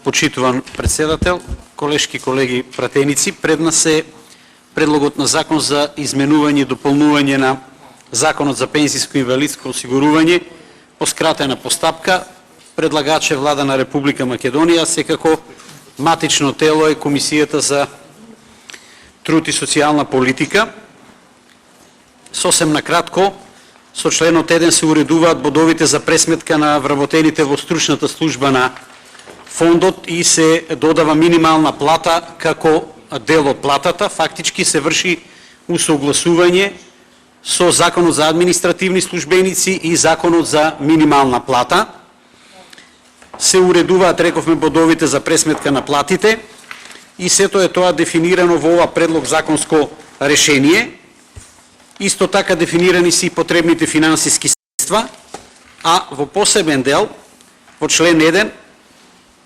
Почитуван председател, колешки, колеги, пратеници, пред нас е предлогот на закон за изменување и дополнување на Законот за пензijско и инвалидско осигурување по скратена постапка. Предлагач е Влада на Република Македонија, секако матично тело е Комисијата за труд и социјална политика. Сосем накратко, со членот 1 се уредуваат бодовите за пресметка на вработените во стручната служба на фондот и се додава минимална плата како дел од платата. Фактички се врши усогласување со Законот за административни службеници и Законот за минимална плата. Се уредуваат, рековме, бодовите за пресметка на платите и сето е тоа дефинирано во ова предлог законско решение. Исто така дефинирани се и потребните финансиски средства, а во посебен дел, во член 1,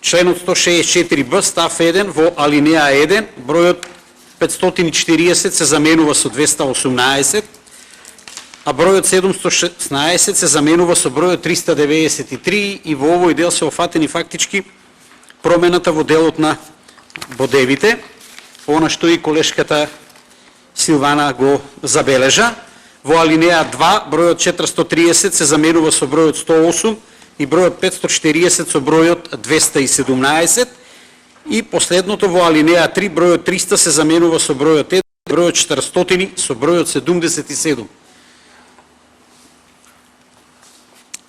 членот 164б, став 1, во алинеја 1, бројот 540 се заменува со 218, а бројот 716 се заменува со бројот 393 и во овој дел се офатени фактички промената во делот на бодевите, она што и колешката Силвана го забележа. Во алинеја 2 бројот 430 се заменува со бројот 108 и бројот 540 со бројот 217 и последното во алинеја 3 бројот 300 се заменува со бројот 1, бројот 400 со бројот 77.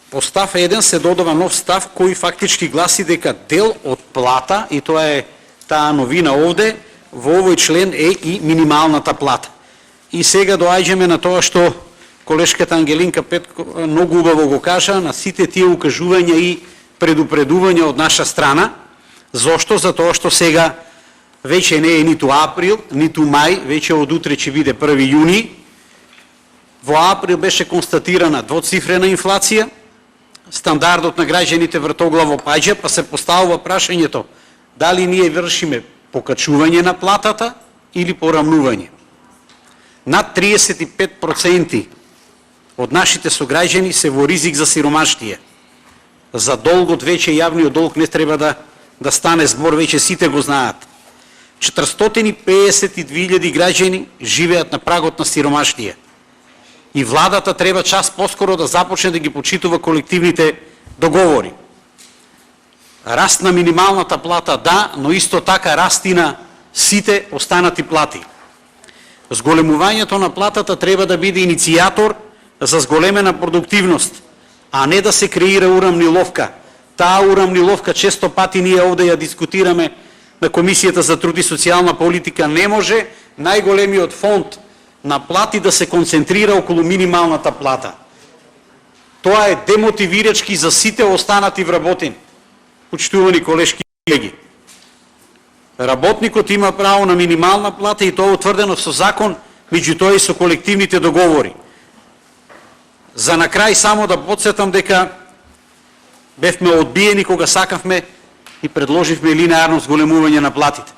По став 1 се додава нов став кој фактички гласи дека дел од плата, и тоа е таа новина овде, во овој член е и минималната плата. И сега доаѓаме на тоа што колешката Ангелинка Петко многу убаво го кажа, на сите тие укажувања и предупредувања од наша страна. Зошто? Затоа што сега веќе не е ниту април, ниту мај, веќе од утре ќе биде 1 јуни. Во април беше констатирана двоцифрена инфлација, стандардот на граѓаните вртоглаво паѓа, па се поставува прашањето дали ние вршиме покачување на платата или порамнување. Над 35% од нашите сограѓани се во ризик за сиромаштија. За долгот веќе јавниот долг не треба да стане збор, веќе сите го знаат. 452.000 граѓани живеат на прагот на сиромаштија. И владата треба час поскоро да започне да ги почитува колективните договори. Раст на минималната плата, да, но исто така раст и на сите останати плати. Зголемувањето на платата треба да биде иницијатор за зголемена продуктивност, а не да се креира урамниловка. Таа урамниловка често пати ние овде ја дискутираме на Комисијата за труд и социјална политика. Не може најголемиот фонд на плати да се концентрира околу минималната плата. Тоа е демотивирачки за сите останати вработени. Почитувани колешки колеги, работникот има право на минимална плата и тоа утврдено со закон, меѓутоа и со колективните договори. За на крај само да потсетам дека бевме одбиени кога сакавме и предложивме линеарно зголемување на платите.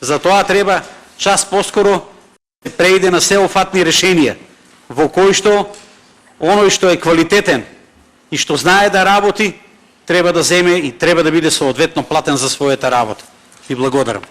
Затоа треба час поскоро да преиде на сеофатни решенија, во кои што оној што е квалитетен и што знае да работи, треба да земе и треба да биде соодветно платен за својата работа. И благодарам.